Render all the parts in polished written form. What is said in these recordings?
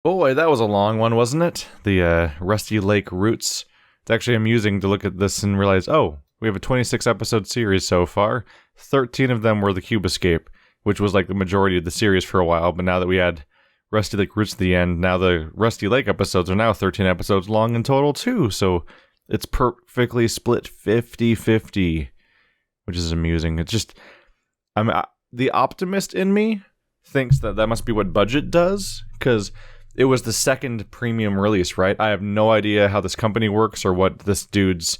Boy, that was a long one, wasn't it? The Rusty Lake Roots. It's actually amusing to look at this and realize, oh, we have a 26 episode series so far. 13 of them were the Cube Escape, which was like the majority of the series for a while, but now that we had Rusty Lake Roots at the end, now the Rusty Lake episodes are now 13 episodes long in total too, so it's perfectly split 50-50, which is amusing. It's just, the optimist in me thinks that must be what budget does, because it was the second premium release, right? I have no idea how this company works or what this dude's...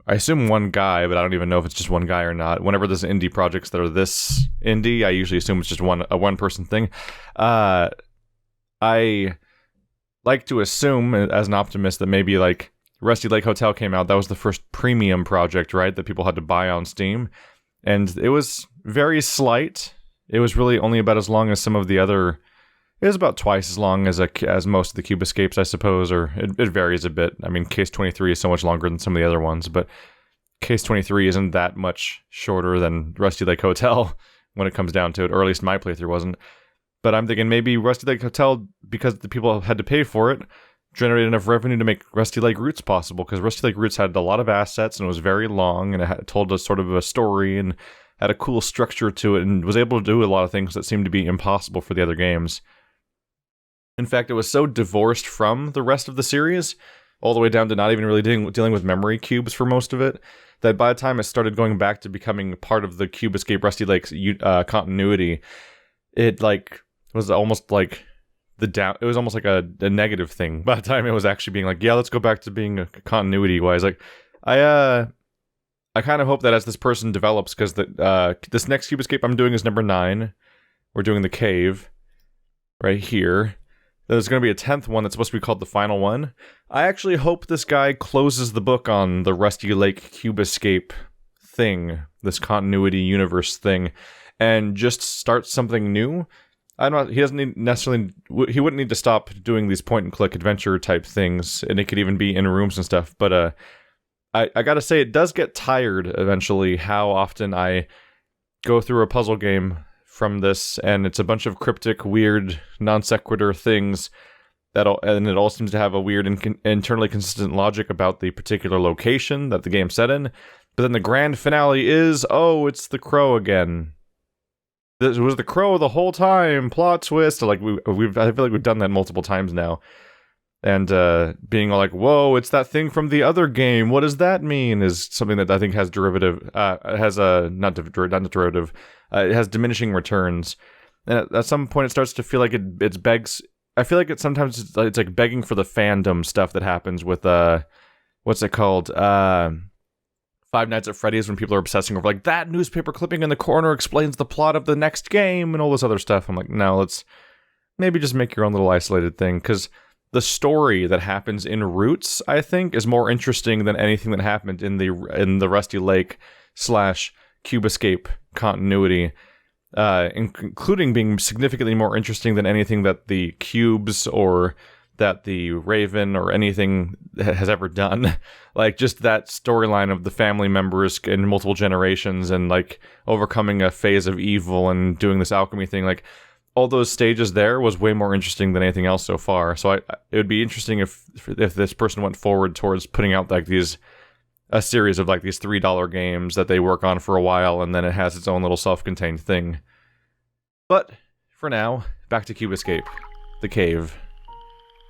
I assume one guy, but I don't even know if it's just one guy or not. Whenever there's indie projects that are this indie, I usually assume it's just a one-person thing. I like to assume, as an optimist, that maybe like Rusty Lake Hotel came out. That was the first premium project, right? That people had to buy on Steam. And it was very slight. It was really only about as long as some of the other... It was about twice as long as most of the Cube Escapes, I suppose, or it varies a bit. I mean, Case 23 is so much longer than some of the other ones, but Case 23 isn't that much shorter than Rusty Lake Hotel when it comes down to it, or at least my playthrough wasn't. But I'm thinking maybe Rusty Lake Hotel, because the people had to pay for it, generated enough revenue to make Rusty Lake Roots possible, because Rusty Lake Roots had a lot of assets, and it was very long, and it told us sort of a story, and had a cool structure to it, and was able to do a lot of things that seemed to be impossible for the other games. In fact, it was so divorced from the rest of the series, all the way down to not even really dealing with memory cubes for most of it, that by the time it started going back to becoming part of the Cube Escape Rusty Lake's continuity, it was almost like it was almost like a negative thing by the time it was actually being like, yeah, let's go back to being a continuity wise. Like, I kind of hope that as this person develops, because this next Cube Escape I'm doing is number 9. We're doing the cave right here. There's going to be a 10th one that's supposed to be called the final one. I actually hope this guy closes the book on the Rusty Lake Cube Escape thing, this continuity universe thing, and just starts something new. He doesn't necessarily, he wouldn't need to stop doing these point and click adventure type things, and it could even be in rooms and stuff, but I gotta say, it does get tired eventually how often I go through a puzzle game from this, and it's a bunch of cryptic, weird, non sequitur things and it all seems to have a weird and internally consistent logic about the particular location that the game's set in. But then the grand finale is, oh, it's the crow again. This was the crow the whole time. Plot twist. Like I feel like we've done that multiple times now, and being like, whoa, it's that thing from the other game. What does that mean? Is something that I think has it has diminishing returns, and at some point it starts to feel like it begs. I feel like sometimes it's like begging for the fandom stuff that happens with what's it called? Five Nights at Freddy's, when people are obsessing over like that newspaper clipping in the corner explains the plot of the next game and all this other stuff. I'm like, no, let's maybe just make your own little isolated thing, because the story that happens in Roots, I think, is more interesting than anything that happened in the Rusty Lake / Cube Escape continuity, including being significantly more interesting than anything that the Cubes or that the Raven or anything has ever done. Like, just that storyline of the family members in multiple generations and like overcoming a phase of evil and doing this alchemy thing, like all those stages there was way more interesting than anything else so far. So it would be interesting if this person went forward towards putting out like a series of like these $3 games that they work on for a while, and then it has its own little self-contained thing. But for now, back to Cube Escape, the cave.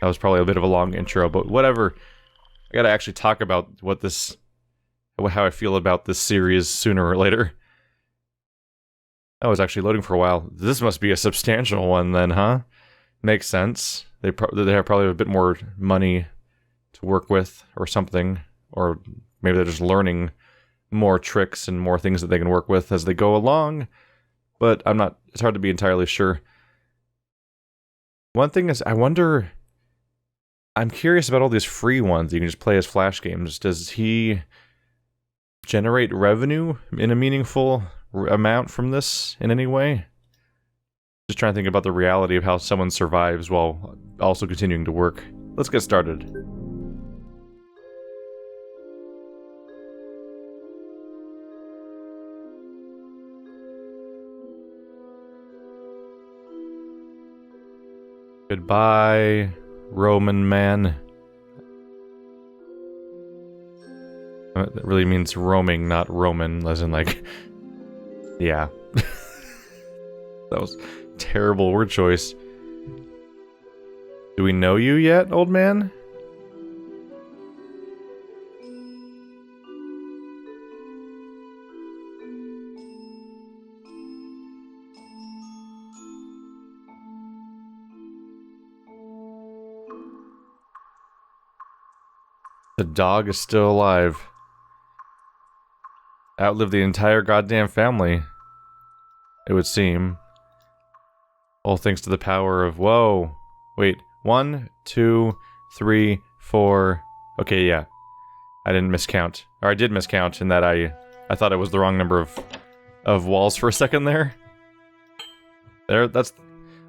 That was probably a bit of a long intro, but whatever. I gotta actually talk about how I feel about this series sooner or later. I was actually loading for a while. This must be a substantial one then, huh? Makes sense. They have probably a bit more money to work with or something, or maybe they're just learning more tricks and more things that they can work with as they go along, but it's hard to be entirely sure. One thing is, I'm curious about all these free ones you can just play as Flash games. Does he generate revenue in a meaningful amount from this in any way? Just trying to think about the reality of how someone survives while also continuing to work. Let's get started. Goodbye, Roman man. That really means roaming, not Roman, as in like... Yeah. That was terrible word choice. Do we know you yet, old man? The dog is still alive. Outlived the entire goddamn family, it would seem. All thanks to the power of... Whoa! Wait. 1, 2, 3, 4... Okay, yeah. I didn't miscount. Or I did miscount in that I thought it was the wrong number of walls for a second there. That's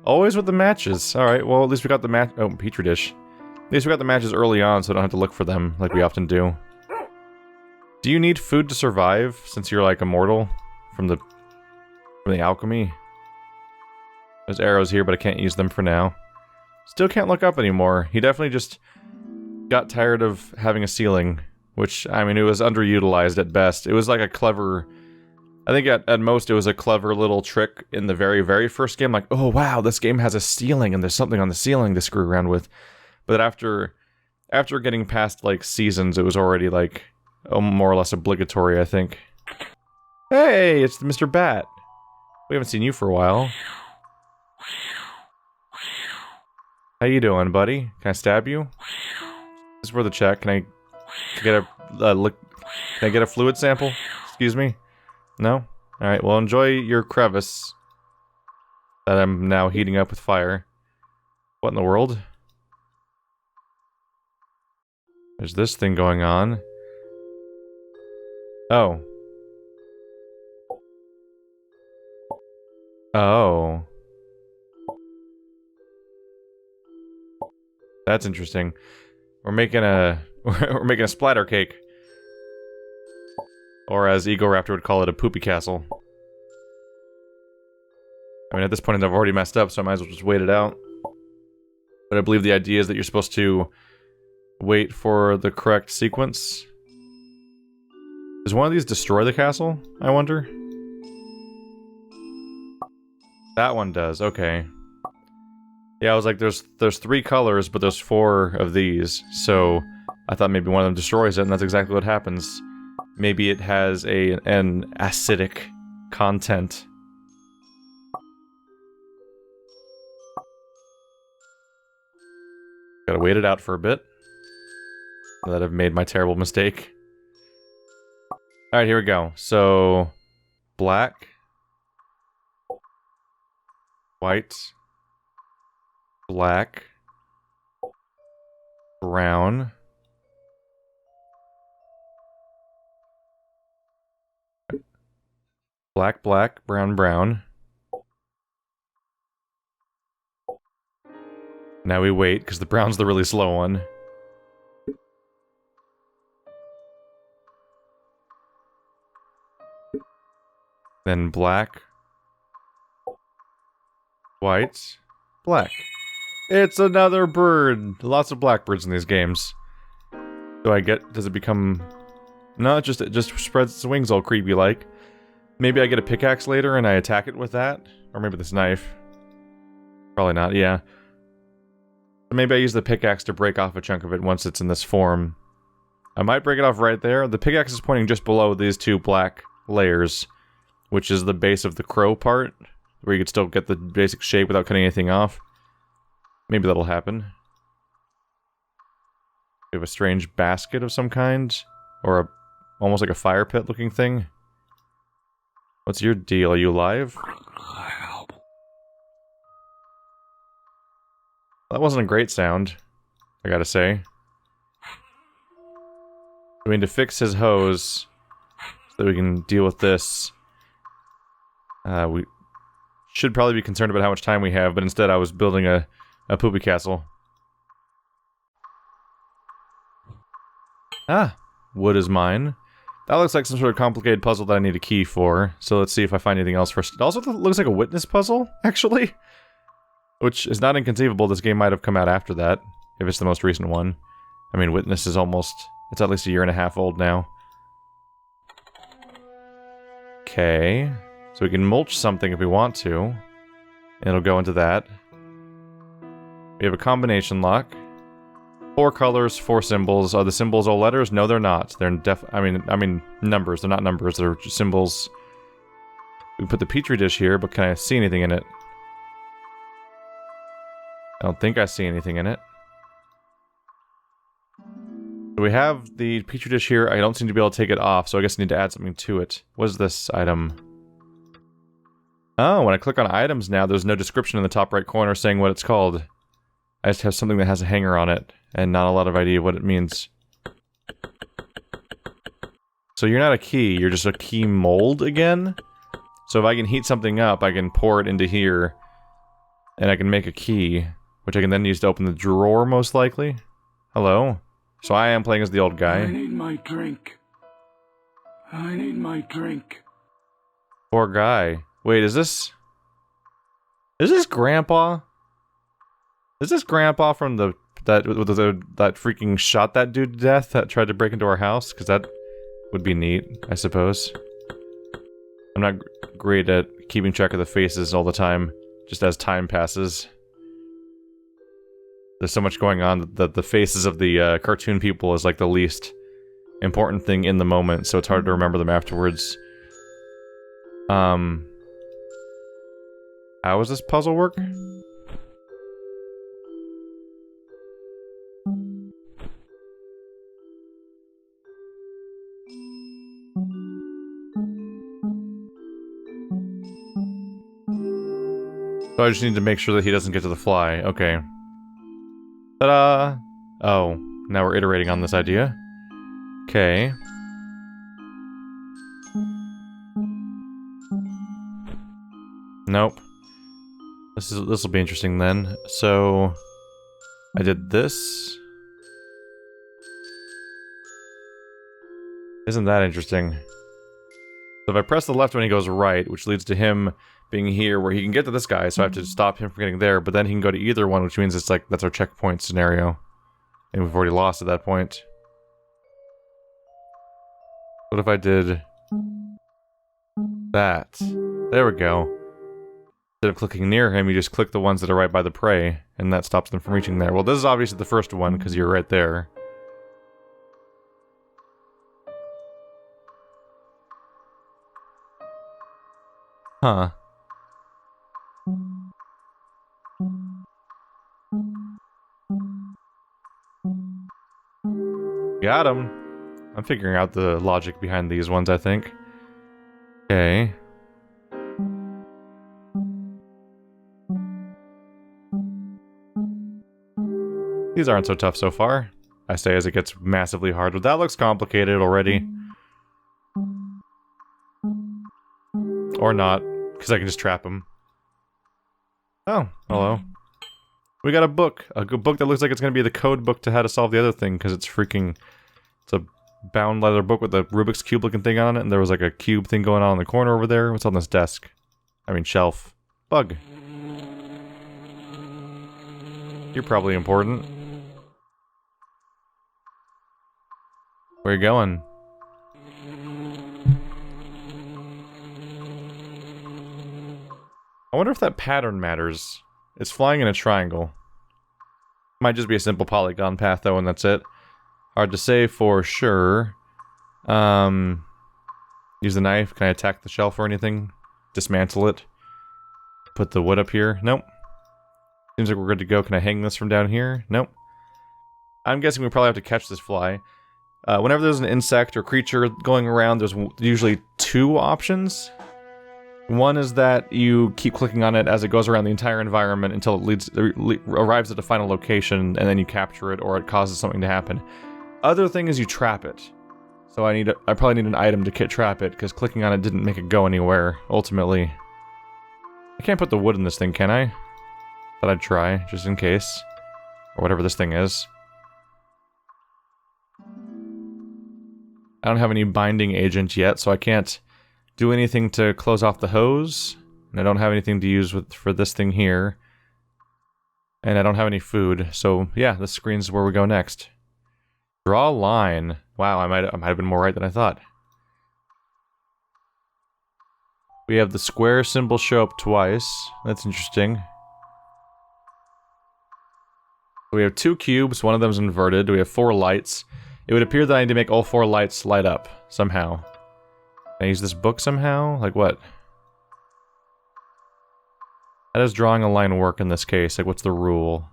always with the matches. Alright, well at least we got the match... Oh, Petri dish. At least we got the matches early on, so I don't have to look for them, like we often do. Do you need food to survive, since you're, like, immortal? From the alchemy? There's arrows here, but I can't use them for now. Still can't look up anymore. He definitely just got tired of having a ceiling, which, I mean, it was underutilized at best. It was like a clever... I think at most it was a clever little trick in the very, very first game, like, oh wow, this game has a ceiling, and there's something on the ceiling to screw around with. But after getting past, like, seasons, it was already, like, more or less obligatory, I think. Hey, it's Mr. Bat. We haven't seen you for a while. How you doing, buddy? Can I stab you? This is for the check. Can I get a look? Can I get a fluid sample? Excuse me? No? Alright, well enjoy your crevice that I'm now heating up with fire. What in the world? There's this thing going on. Oh. Oh. That's interesting. We're making a splatter cake. Or as Ego Raptor would call it, a poopy castle. I mean, at this point I've already messed up, so I might as well just wait it out. But I believe the idea is that you're supposed to wait for the correct sequence. Does one of these destroy the castle, I wonder? That one does, okay. Yeah, I was like, there's 3 colors, but there's 4 of these, so I thought maybe one of them destroys it, and that's exactly what happens. Maybe it has an acidic content. Gotta wait it out for a bit. Now that I've made my terrible mistake. Alright, here we go. So, black, white, black, brown, black, black, brown, brown. Now we wait, because the brown's the really slow one. Then black, white, black. It's another bird! Lots of blackbirds in these games. Does it become... No, it just spreads its wings all creepy-like. Maybe I get a pickaxe later and I attack it with that? Or maybe this knife. Probably not, yeah. But maybe I use the pickaxe to break off a chunk of it once it's in this form. I might break it off right there. The pickaxe is pointing just below these 2 black layers, which is the base of the crow part, where you could still get the basic shape without cutting anything off. Maybe that'll happen. We have a strange basket of some kind, or almost like a fire pit looking thing. What's your deal? Are you alive? That wasn't a great sound, I gotta say. I mean, to fix his hose, so that we can deal with this, we should probably be concerned about how much time we have, but instead I was building a poopy castle. Ah, wood is mine. That looks like some sort of complicated puzzle that I need a key for, so let's see if I find anything else first. It also looks like a witness puzzle, actually. Which is not inconceivable. This game might have come out after that, if it's the most recent one. I mean, Witness is almost... It's at least a year and a half old now. Okay. So we can mulch something if we want to. And it'll go into that. We have a combination lock. 4 colors, 4 symbols. Are the symbols all letters? No, they're not. They're I mean numbers. They're not numbers. They're just symbols. We put the petri dish here, but can I see anything in it? I don't think I see anything in it. So we have the petri dish here. I don't seem to be able to take it off, so I guess I need to add something to it. What is this item? Oh, when I click on items now, there's no description in the top right corner saying what it's called. I just have something that has a hanger on it, and not a lot of idea what it means. So you're not a key, you're just a key mold again? So if I can heat something up, I can pour it into here, and I can make a key, which I can then use to open the drawer, most likely. Hello? So I am playing as the old guy. I need my drink. I need my drink. Poor guy. Wait, is this Grandpa? Is this Grandpa from that freaking shot that dude to death that tried to break into our house? Because that would be neat, I suppose. I'm not great at keeping track of the faces all the time, just as time passes. There's so much going on that the faces of the cartoon people is like the least important thing in the moment, so it's hard to remember them afterwards. How does this puzzle work? So I just need to make sure that he doesn't get to the fly. Okay. Ta-da! Oh, now we're iterating on this idea. Okay. Nope. This will be interesting then. So I did this. Isn't that interesting? So if I press the left when he goes right, which leads to him being here where he can get to this guy, so I have to stop him from getting there, but then he can go to either one, which means it's like, that's our checkpoint scenario. And we've already lost at that point. What if I did that? There we go. Instead of clicking near him, you just click the ones that are right by the prey, and that stops them from reaching there. Well, this is obviously the first one, because you're right there. Huh. Got him. I'm figuring out the logic behind these ones, I think. Okay. These aren't so tough so far. I say as it gets massively harder. That looks complicated already. Or not, because I can just trap him. Oh, hello. We got a book. A good book that looks like it's going to be the code book to how to solve the other thing, because it's freaking... It's a bound leather book with a Rubik's Cube looking thing on it, and there was like a cube thing going on in the corner over there. What's on this desk? I mean, shelf. Bug. You're probably important. Where you going? I wonder if that pattern matters. It's flying in a triangle. Might just be a simple polygon path though, and that's it. Hard to say for sure. Use the knife. Can I attack the shelf or anything? Dismantle it. Put the wood up here. Nope. Seems like we're good to go. Can I hang this from down here? Nope. I'm guessing we probably have to catch this fly. Whenever there's an insect or creature going around, there's usually 2 options. One is that you keep clicking on it as it goes around the entire environment until it arrives at a final location, and then you capture it, or it causes something to happen. Other thing is you trap it. So I probably need an item to trap it, because clicking on it didn't make it go anywhere, ultimately. I can't put the wood in this thing, can I? Thought I'd try, just in case. Or whatever this thing is. I don't have any binding agent yet, so I can't do anything to close off the hose. And I don't have anything to use for this thing here. And I don't have any food, so yeah, this screen's where we go next. Draw a line. Wow, I might have been more right than I thought. We have the square symbol show up twice. That's interesting. We have 2 cubes, one of them's inverted. We have 4 lights. It would appear that I need to make all 4 lights light up, somehow. Can I use this book somehow? Like what? How does drawing a line work in this case? Like, what's the rule?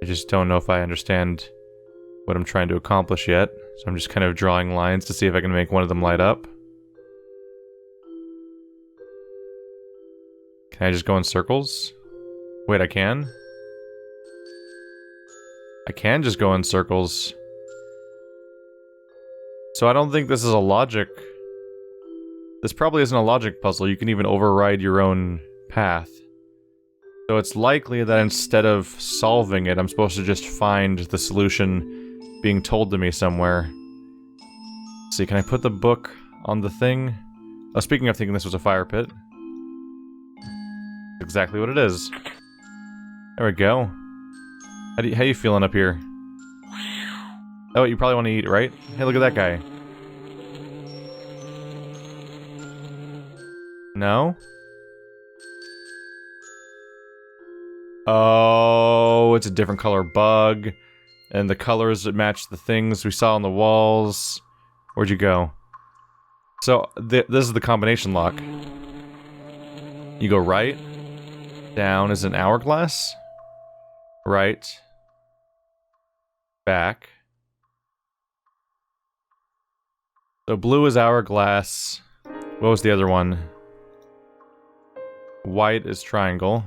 I just don't know if I understand what I'm trying to accomplish yet. So I'm just kind of drawing lines to see if I can make one of them light up. Can I just go in circles? Wait, I can? I can just go in circles. So I don't think this is a logic... This probably isn't a logic puzzle. You can even override your own path. So it's likely that instead of solving it, I'm supposed to just find the solution being told to me somewhere. Let's see, can I put the book on the thing? Oh, speaking of thinking this was a fire pit. Exactly what it is. There we go. How you feeling up here? Oh, you probably want to eat, right? Hey, look at that guy. No? Oh, it's a different color bug. And the colors that match the things we saw on the walls. Where'd you go? So, this is the combination lock. You go right. Down is an hourglass. Right. Back. So blue is hourglass. What was the other one? White is triangle.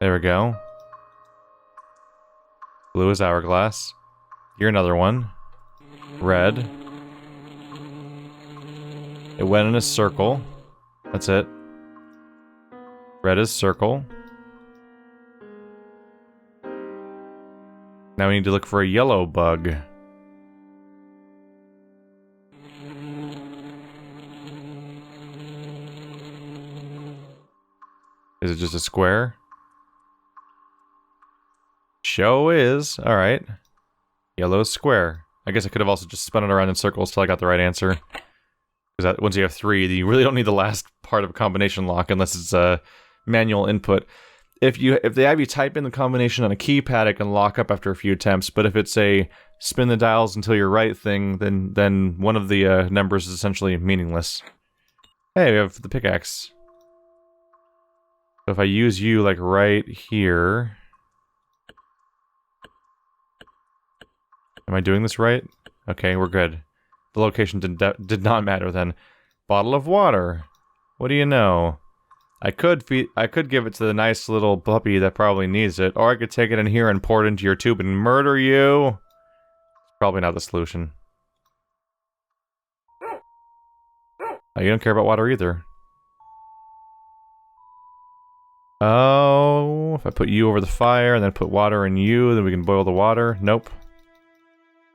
There we go. Blue is hourglass. You're another one. Red. It went in a circle. That's it. Red is circle. Now we need to look for a yellow bug. Is it just a square? Show is. Alright. Yellow square. I guess I could have also just spun it around in circles till I got the right answer. Because once you have 3, you really don't need the last part of a combination lock unless it's a manual input. If they have you type in the combination on a keypad, it can lock up after a few attempts. But if it's a spin the dials until you're right thing, then one of the numbers is essentially meaningless. Hey, we have the pickaxe. So if I use you like right here, am I doing this right? Okay, we're good. The location did not matter then. Bottle of water. What do you know? I could give it to the nice little puppy that probably needs it, or I could take it in here and pour it into your tube and murder you. Probably not the solution. Oh, you don't care about water either. Oh, if I put you over the fire and then put water in you, then we can boil the water. Nope.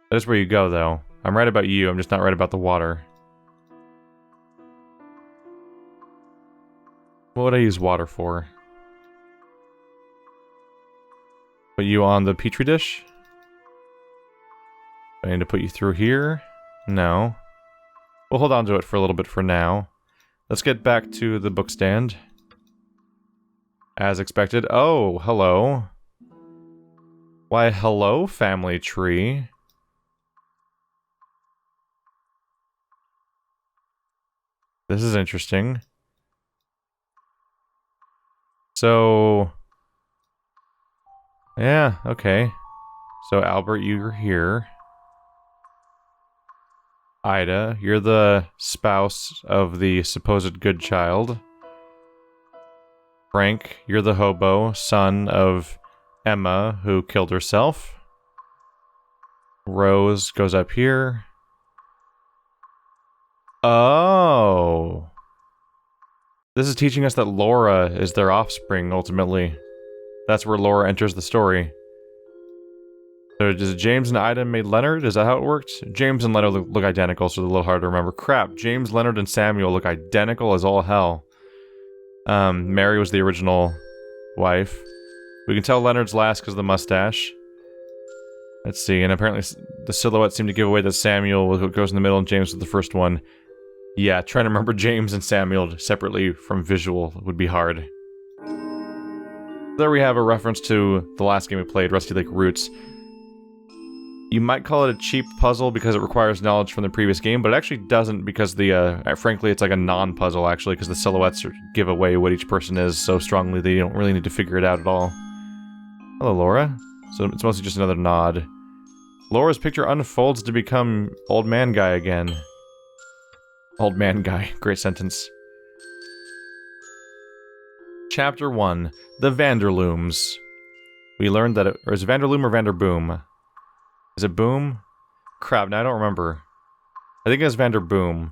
That is where you go, though. I'm right about you, I'm just not right about the water. What would I use water for? Put you on the petri dish? I need to put you through here? No. We'll hold on to it for a little bit for now. Let's get back to the book stand. As expected. Oh, hello. Why, hello, family tree. This is interesting. So... yeah, okay. So, Albert, you're here. Ida, you're the spouse of the supposed good child. Frank, you're the hobo, son of Emma, who killed herself. Rose goes up here. Oh. This is teaching us that Laura is their offspring, ultimately. That's where Laura enters the story. So does James and Ida made Leonard? Is that how it worked? James and Leonard look identical, so they're a little hard to remember. Crap, James, Leonard, and Samuel look identical as all hell. Mary was the original wife. We can tell Leonard's last because of the mustache. Let's see, and apparently the silhouette seemed to give away that Samuel goes in the middle and James was the first one. Yeah, trying to remember James and Samuel separately from visual would be hard. There we have a reference to the last game we played, Rusty Lake Roots. You might call it a cheap puzzle because it requires knowledge from the previous game, but it actually doesn't because frankly, it's like a non-puzzle actually, because the silhouettes give away what each person is so strongly that you don't really need to figure it out at all. Hello, Laura. So it's mostly just another nod. Laura's picture unfolds to become old man guy again. Old man guy. Great sentence. Chapter 1. The Vanderlooms. We learned that or is it Vanderloom or Vanderboom? Is it Boom? Crap, now I don't remember. I think it was Vanderboom.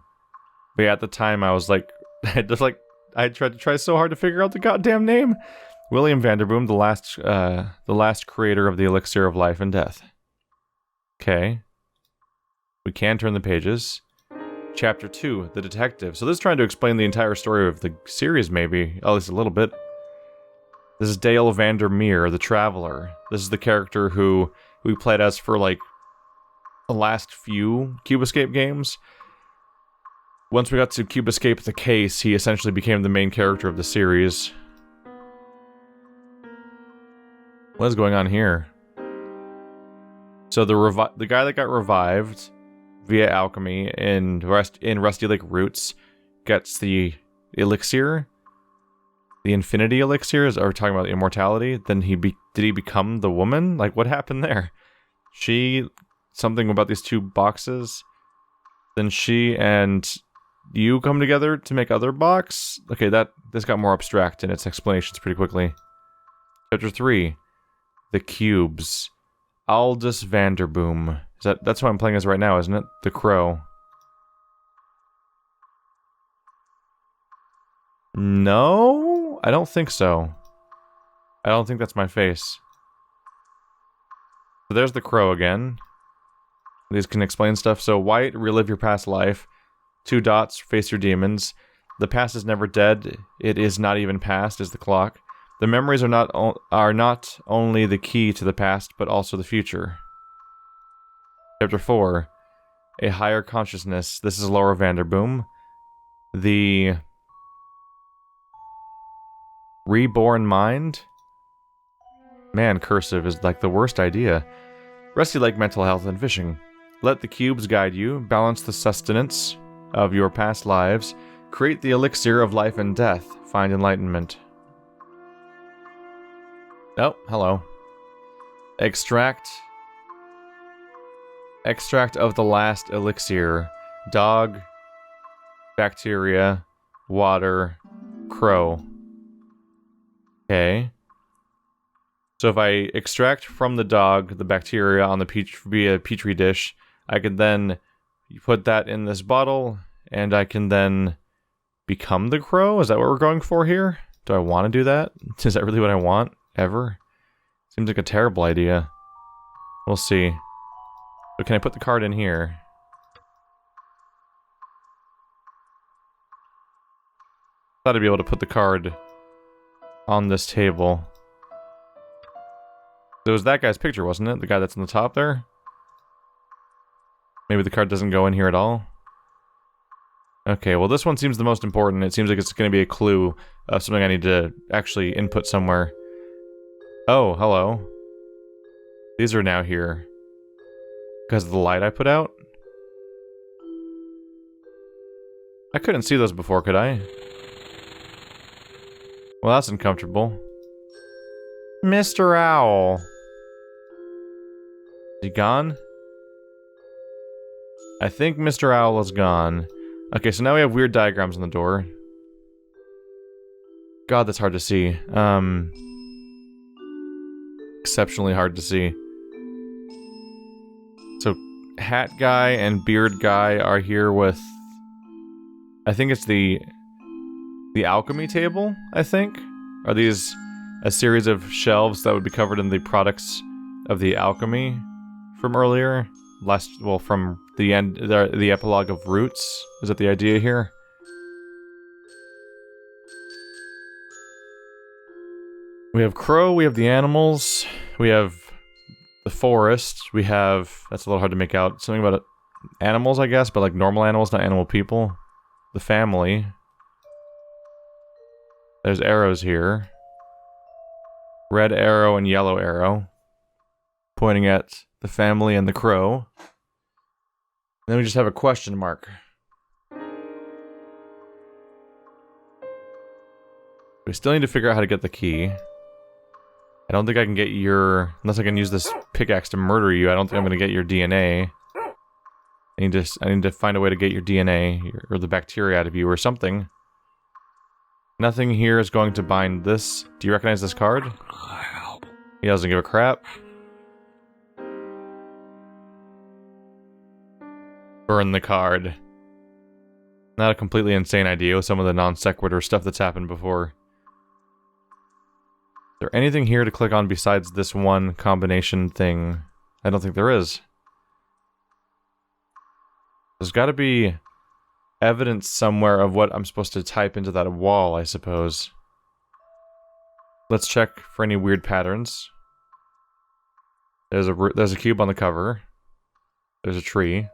But yeah, at the time I was like, I tried to try so hard to figure out the goddamn name. William Vanderboom, the last creator of the elixir of life and death. Okay. We can turn the pages. Chapter 2, The Detective. So this is trying to explain the entire story of the series, maybe. At least a little bit. This is Dale Vandermeer, the Traveler. This is the character who we played as for, like, the last few Cube Escape games. Once we got to Cube Escape the Case, he essentially became the main character of the series. What is going on here? So the guy that got revived via alchemy in Rusty Lake Roots gets the elixir, the infinity elixir. Are we talking about immortality? Then did he become the woman? Like, what happened there? Something about these two boxes. Then she and you come together to make other box. Okay, this got more abstract in its explanations pretty quickly. Chapter 3. The Cubes. Aldous Vanderboom. That's what I'm playing as right now, isn't it? The Crow. No? I don't think so. I don't think that's my face. So there's the Crow again. These can explain stuff. So white, relive your past life. 2 dots, face your demons. The past is never dead. It is not even past, is the clock. The memories are not only the key to the past, but also the future. Chapter 4. A higher consciousness. This is Laura Vanderboom. The reborn mind? Man, cursive is like the worst idea. Rusty Lake mental health and fishing. Let the cubes guide you. Balance the sustenance of your past lives. Create the elixir of life and death. Find enlightenment. Oh, hello. Extract of the last elixir. Dog, bacteria, water, crow. Okay. So if I extract from the dog the bacteria on the via petri dish, I can then put that in this bottle, and I can then become the crow? Is that what we're going for here? Do I want to do that? Is that really what I want? Ever? Seems like a terrible idea. We'll see. But can I put the card in here? Thought I'd be able to put the card on this table. It was that guy's picture, wasn't it? The guy that's on the top there? Maybe the card doesn't go in here at all? Okay, well this one seems the most important. It seems like it's going to be a clue of something I need to actually input somewhere. Oh, hello. These are now here. Because of the light I put out? I couldn't see those before, could I? Well, that's uncomfortable. Mr. Owl. Is he gone? I think Mr. Owl is gone. Okay, so now we have weird diagrams on the door. God, that's hard to see. Exceptionally hard to see. So, hat guy and beard guy are here with... I think it's the Alchemy Table, I think? Are these a series of shelves that would be covered in the products of the alchemy? from earlier. Well, from the end, the epilogue of Roots. Is that the idea here? We have Crow, we have the animals, we have the forest, we have... That's a little hard to make out. Something about animals, I guess, but like normal animals, not animal people. The family. There's arrows here. Red arrow and yellow arrow. Pointing at the family and the crow. And then we just have a question mark. We still need to figure out how to get the key. I don't think I can get your... Unless I can use this pickaxe to murder you, I don't think I'm going to get your DNA. I need to find a way to get your DNA, or the bacteria out of you, or something. Nothing here is going to bind this. Do you recognize this card? He doesn't give a crap. Burn the card. Not a completely insane idea with some of the non sequitur stuff that's happened before. Is there anything here to click on besides this one combination thing? I don't think there is. There's got to be evidence somewhere of what I'm supposed to type into that wall, I suppose. Let's check for any weird patterns. There's a cube on the cover. There's a tree.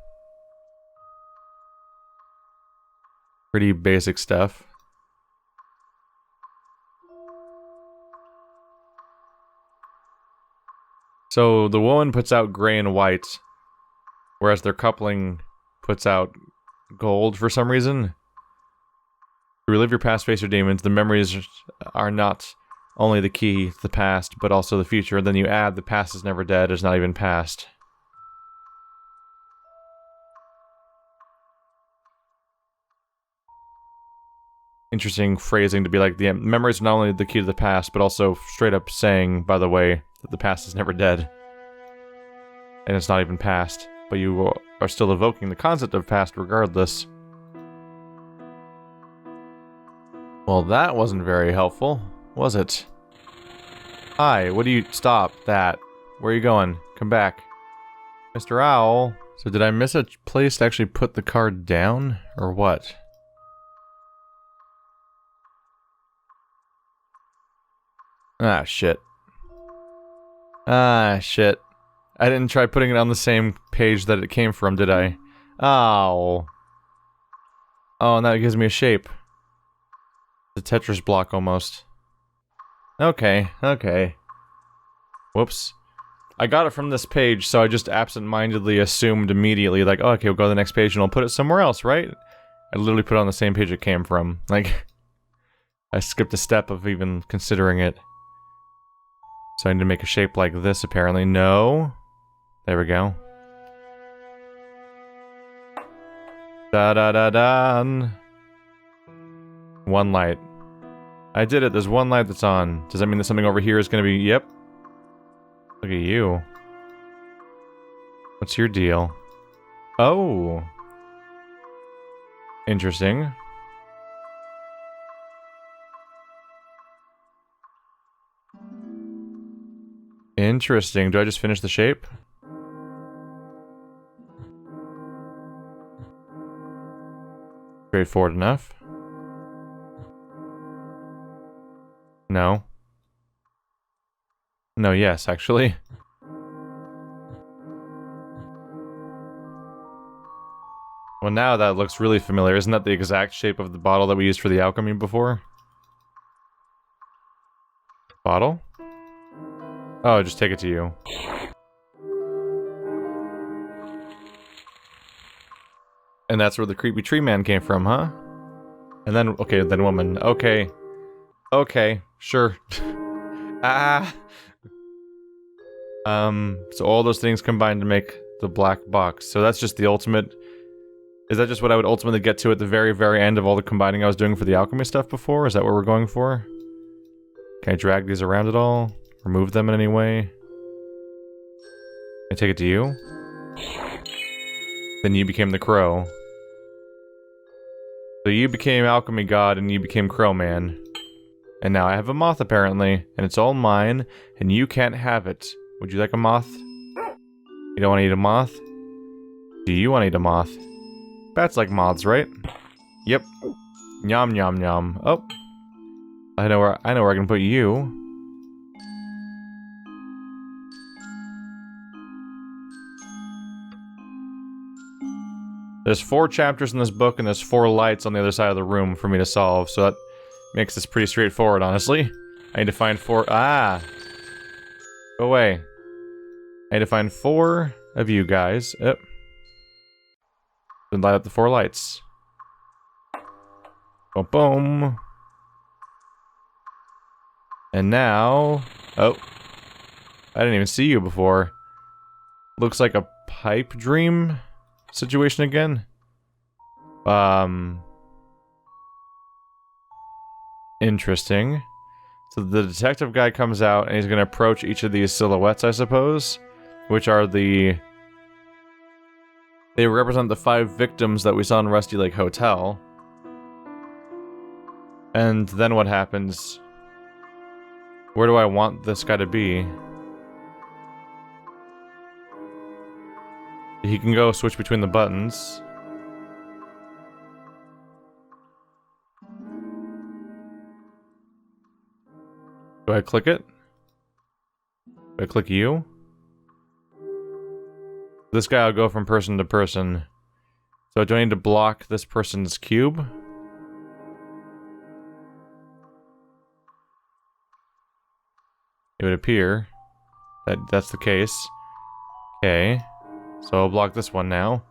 Pretty basic stuff. So the woman puts out gray and white, whereas their coupling puts out gold for some reason. To relive your past, face your demons. The memories are not only the key to the past, but also the future. And then you add the past is never dead, is not even past. Interesting phrasing to be like, the memories are not only the key to the past, but also straight up saying, by the way, that the past is never dead. And it's not even past. But you are still evoking the concept of past regardless. Well, that wasn't very helpful, was it? Hi, what do you... Stop that. Where are you going? Come back. Mr. Owl. So did I miss a place to actually put the card down? Or what? Ah, shit. Ah, shit. I didn't try putting it on the same page that it came from, did I? Oh. Oh, and that gives me a shape. The Tetris block, almost. Okay, okay. Whoops. I got it from this page, so I just absent-mindedly assumed immediately, like, oh, okay, we'll go to the next page and we'll put it somewhere else, right? I literally put it on the same page it came from. Like, I skipped a step of even considering it. So I need to make a shape like this, apparently. No. There we go. Da-da-da-da. One light. I did it. There's one light that's on. Does that mean that something over here is going to be... Yep. Look at you. What's your deal? Oh. Interesting. Interesting. Do I just finish the shape? Straightforward enough. No. No, yes, actually. Well, now that looks really familiar. Isn't that the exact shape of the bottle that we used for the alchemy before? Bottle? Oh, just take it to you. And that's where the creepy tree man came from, huh? And then, okay, then woman. Okay. Okay, sure. Ah. So all those things combined to make the black box. So that's just the ultimate... Is that just what I would ultimately get to at the very, very end of all the combining I was doing for the alchemy stuff before? Is that what we're going for? Can I drag these around at all? Remove them in any way? Can I take it to you? Then you became the crow. So you became alchemy god and you became crow man. And now I have a moth apparently, and it's all mine, and you can't have it. Would you like a moth? You don't want to eat a moth? Do you want to eat a moth? Bats like moths, right? Yep. Yum yum yum. Oh. I know where I can put you. There's 4 chapters in this book, and there's 4 lights on the other side of the room for me to solve, so that makes this pretty straightforward, honestly. I need to find 4... Ah! Go away. I need to find 4 of you guys. Yep. Then light up the 4 lights. Boom, boom. And now... Oh. I didn't even see you before. Looks like a pipe dream situation again. Interesting. So the detective guy comes out and he's gonna approach each of these silhouettes, I suppose. Which are the... They represent the 5 victims that we saw in Rusty Lake Hotel. And then what happens? Where do I want this guy to be? He can go switch between the buttons. Do I click it? Do I click you? This guy will go from person to person. So do I need to block this person's cube? It would appear that that's the case. Okay. So I'll block this one now.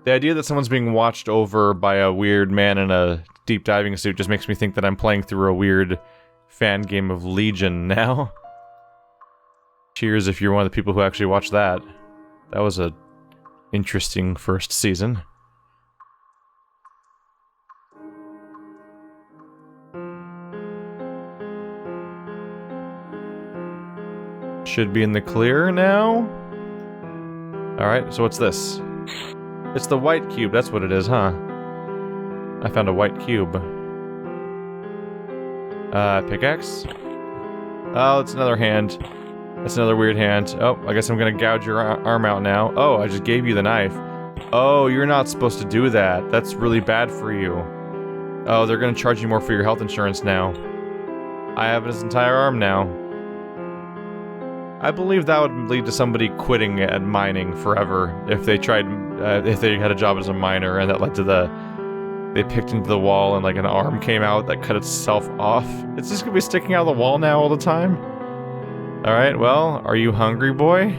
The idea that someone's being watched over by a weird man in a deep diving suit just makes me think that I'm playing through a weird fan game of Legion now. Cheers if you're one of the people who actually watched that. That was a interesting first season. Should be in the clear now. Alright, so what's this? It's the white cube, that's what it is, huh? I found a white cube. Pickaxe? Oh, it's another hand. That's another weird hand. Oh, I guess I'm gonna gouge your arm out now. Oh, I just gave you the knife. Oh, you're not supposed to do that. That's really bad for you. Oh, they're gonna charge you more for your health insurance now. I have his entire arm now. I believe that would lead to somebody quitting at mining forever if they tried, if they had a job as a miner, and that led to they picked into the wall and like an arm came out that cut itself off. It's just gonna be sticking out of the wall now all the time? Alright, well, are you hungry, boy?